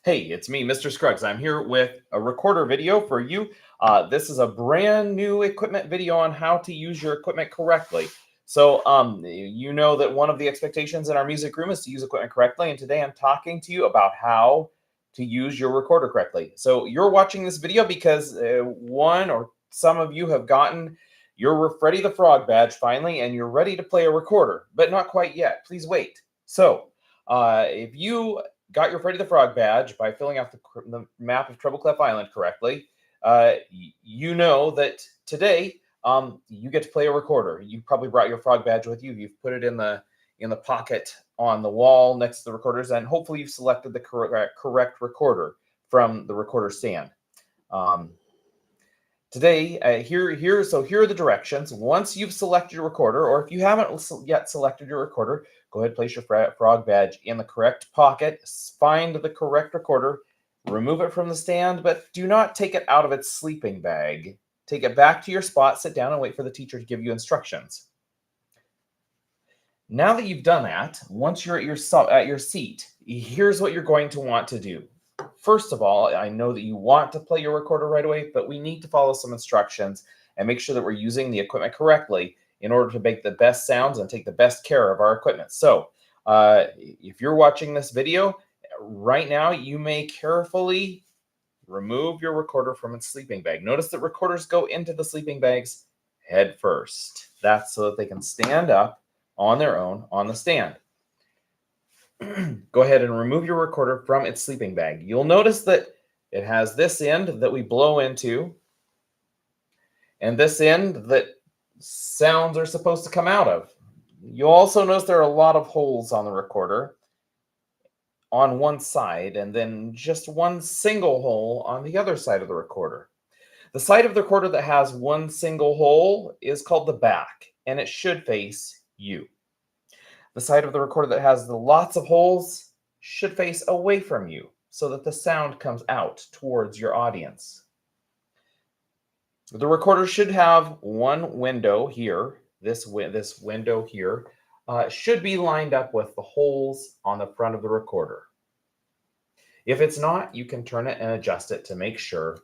Hey, it's me, Mr. Scruggs. I'm here with a recorder video for you. This is a brand new equipment video on how to use your equipment correctly. You know that one of the expectations in our music room is to use equipment correctly, and today I'm talking to you about how to use your recorder correctly. So you're watching this video because one or some of you have gotten your Freddy the Frog badge finally, and you're ready to play a recorder, but not quite yet. Please wait. If you got your Freddy the Frog badge by filling out the map of Treble Clef Island correctly, you know that today you get to play a recorder. You probably brought your frog badge with you. You've put it in the pocket on the wall next to the recorders, and hopefully you've selected the correct recorder from the recorder stand. Here are the directions. Once you've selected your recorder, or if you haven't yet selected your recorder, go ahead and place your frog badge in the correct pocket, find the correct recorder, remove it from the stand, but do not take it out of its sleeping bag. Take it back to your spot, sit down, and wait for the teacher to give you instructions. Now that you've done that, once you're at your seat, here's what you're going to want to do. First of all, I know that you want to play your recorder right away, but we need to follow some instructions and make sure that we're using the equipment correctly in order to make the best sounds and take the best care of our equipment. So if you're watching this video right now, you may carefully remove your recorder from its sleeping bag. Notice that recorders go into the sleeping bags head first. That's so that they can stand up on their own on the stand. Go ahead and remove your recorder from its sleeping bag. You'll notice that it has this end that we blow into, and this end that sounds are supposed to come out of. You'll also notice there are a lot of holes on the recorder on one side, and then just one single hole on the other side of the recorder. The side of the recorder that has one single hole is called the back, and it should face you. The side of the recorder that has lots of holes should face away from you so that the sound comes out towards your audience. The recorder should have one window here. This window here should be lined up with the holes on the front of the recorder. If it's not, you can turn it and adjust it to make sure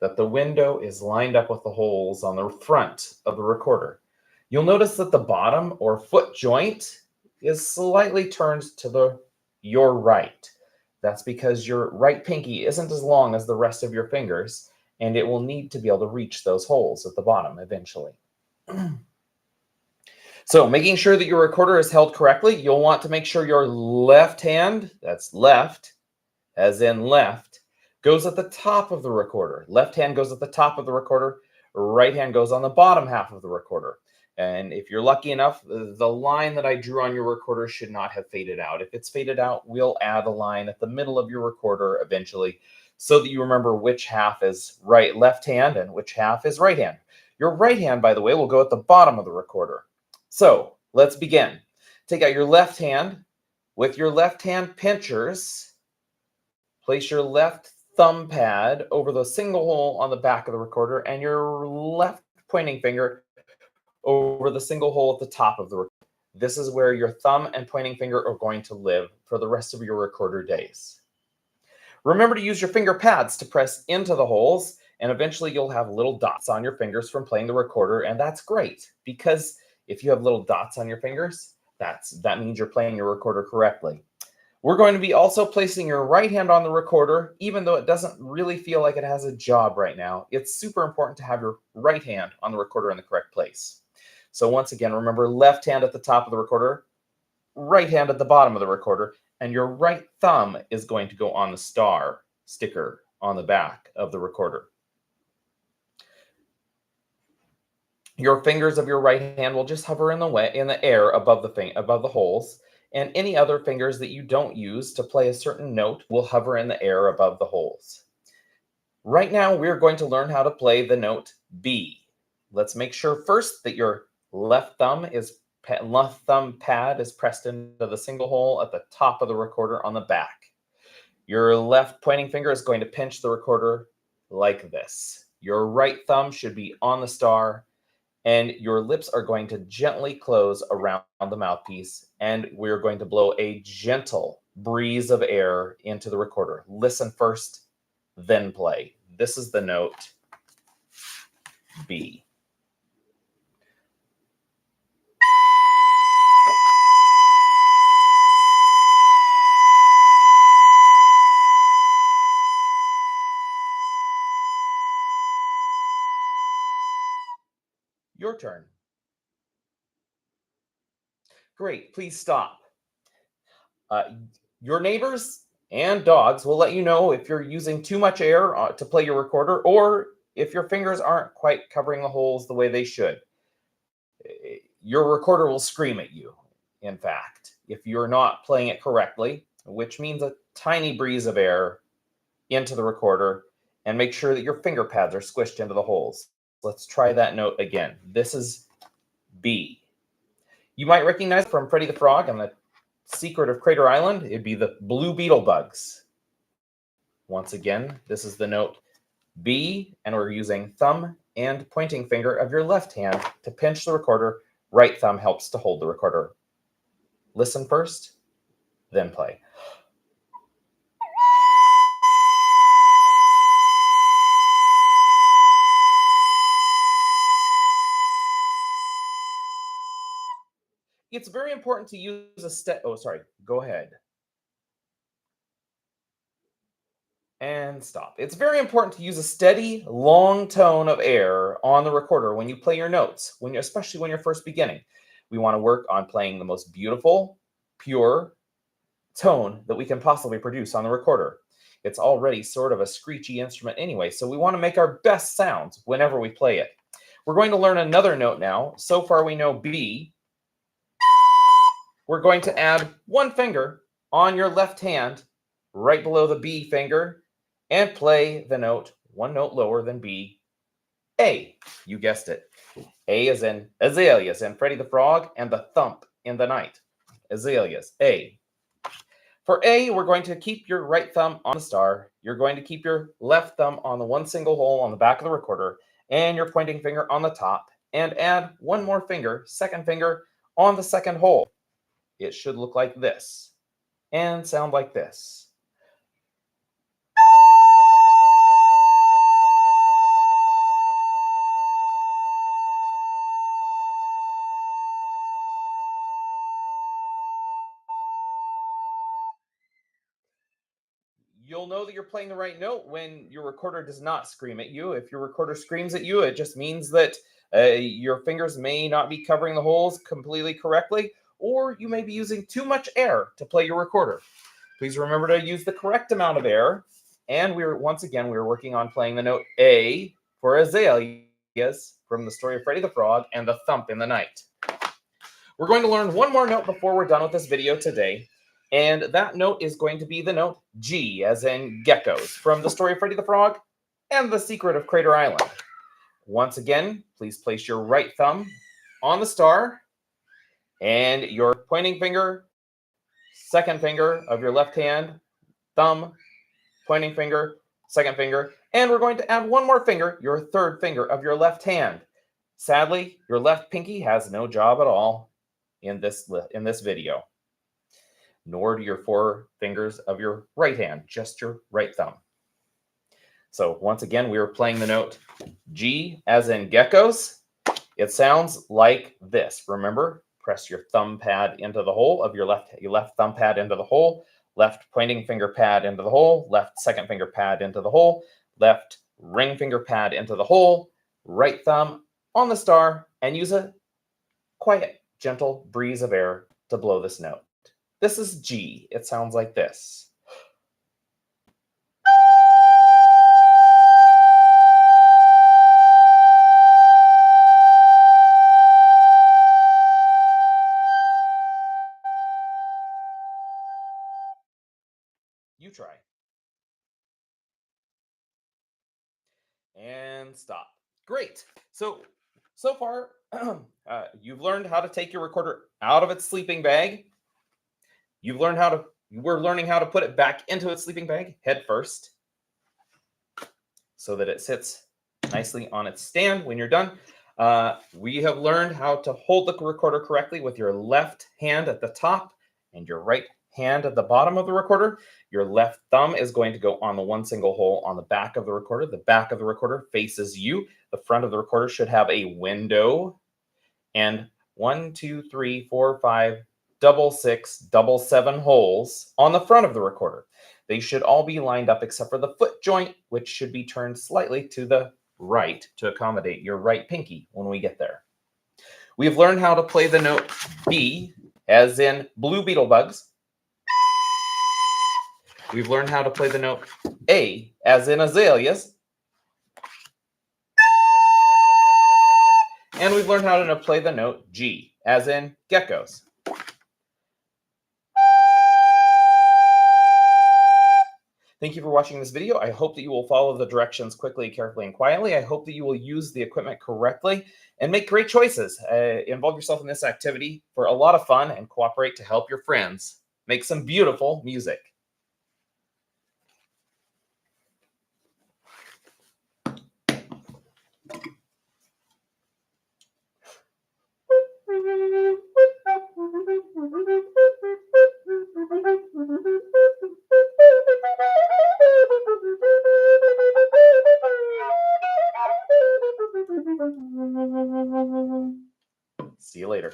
that the window is lined up with the holes on the front of the recorder. You'll notice that the bottom or foot joint is slightly turned to your right. That's because your right pinky isn't as long as the rest of your fingers, and it will need to be able to reach those holes at the bottom eventually. So making sure that your recorder is held correctly, you'll want to make sure your left hand, that's left, as in left, goes at the top of the recorder. Left hand goes at the top of the recorder, right hand goes on the bottom half of the recorder. And if you're lucky enough, the line that I drew on your recorder should not have faded out. If it's faded out, we'll add a line at the middle of your recorder eventually so that you remember which half is left hand and which half is right hand. Your right hand, by the way, will go at the bottom of the recorder. So let's begin. Take out your left hand. With your left hand pinchers, place your left thumb pad over the single hole on the back of the recorder and your left pointing finger over the single hole at the top of the recorder. This is where your thumb and pointing finger are going to live for the rest of your recorder days. Remember to use your finger pads to press into the holes, and eventually you'll have little dots on your fingers from playing the recorder, and that's great, because if you have little dots on your fingers, that means you're playing your recorder correctly. We're going to be also placing your right hand on the recorder, even though it doesn't really feel like it has a job right now. It's super important to have your right hand on the recorder in the correct place. So once again, remember left hand at the top of the recorder, right hand at the bottom of the recorder, and your right thumb is going to go on the star sticker on the back of the recorder. Your fingers of your right hand will just hover in the air above the holes, and any other fingers that you don't use to play a certain note will hover in the air above the holes. Right now, we're going to learn how to play the note B. Let's make sure first that your left thumb pad is pressed into the single hole at the top of the recorder on the back. Your left pointing finger is going to pinch the recorder like this. Your right thumb should be on the star, and your lips are going to gently close around the mouthpiece, and we're going to blow a gentle breeze of air into the recorder. Listen first, then play. This is the note B. Your turn. Great, please stop. Your neighbors and dogs will let you know if you're using too much air to play your recorder or if your fingers aren't quite covering the holes the way they should. Your recorder will scream at you, in fact, if you're not playing it correctly, which means a tiny breeze of air into the recorder, and make sure that your finger pads are squished into the holes. Let's try that note again. This is B. You might recognize it from Freddy the Frog and the Secret of Crater Island. It'd be the blue beetle bugs. Once again, this is the note B, and we're using thumb and pointing finger of your left hand to pinch the recorder. Right thumb helps to hold the recorder. Listen first, then play. It's very important to use a step. Oh, sorry. Go ahead. And stop. It's very important to use a steady, long tone of air on the recorder when you play your notes, especially when you're first beginning. We want to work on playing the most beautiful, pure tone that we can possibly produce on the recorder. It's already sort of a screechy instrument anyway, so we want to make our best sounds whenever we play it. We're going to learn another note now. So far we know B. We're going to add one finger on your left hand right below the B finger and play the note one note lower than B, A. You guessed it. A is in azaleas and Freddy the Frog and the thump in the night. Azaleas, A. For A, we're going to keep your right thumb on the star. You're going to keep your left thumb on the one single hole on the back of the recorder and your pointing finger on the top, and add one more finger, second finger, on the second hole. It should look like this and sound like this. You'll know that you're playing the right note when your recorder does not scream at you. If your recorder screams at you, it just means that your fingers may not be covering the holes completely correctly, or you may be using too much air to play your recorder. Please remember to use the correct amount of air. And we're working on playing the note A for azaleas from the story of Freddy the Frog and the thump in the night. We're going to learn one more note before we're done with this video today. And that note is going to be the note G, as in geckos, from the story of Freddy the Frog and the Secret of Crater Island. Once again, please place your right thumb on the star and your pointing finger, second finger of your left hand, thumb, pointing finger, second finger, and we're going to add one more finger, your third finger of your left hand. Sadly, your left pinky has no job at all in this video. Nor do your four fingers of your right hand, just your right thumb. So once again, we are playing the note G, as in geckos. It sounds like this. Remember, press your thumb pad into the hole of your left thumb pad into the hole, left pointing finger pad into the hole, left second finger pad into the hole, left ring finger pad into the hole, right thumb on the star, and use a quiet, gentle breeze of air to blow this note. This is G. It sounds like this. You try. And stop. Great. So far, you've learned how to take your recorder out of its sleeping bag. We're learning how to put it back into its sleeping bag head first so that it sits nicely on its stand when you're done. We have learned how to hold the recorder correctly with your left hand at the top and your right hand at the bottom of the recorder. Your left thumb is going to go on the one single hole on the back of the recorder. The back of the recorder faces you. The front of the recorder should have a window. And 1, 2, 3, 4, 5, double 6, double 7 holes on the front of the recorder. They should all be lined up except for the foot joint, which should be turned slightly to the right to accommodate your right pinky when we get there. We've learned how to play the note B, as in blue beetle bugs. We've learned how to play the note A, as in azaleas. And we've learned how to play the note G, as in geckos. Thank you for watching this video. I hope that you will follow the directions quickly, carefully, and quietly. I hope that you will use the equipment correctly and make great choices. Involve yourself in this activity for a lot of fun and cooperate to help your friends make some beautiful music. See you later.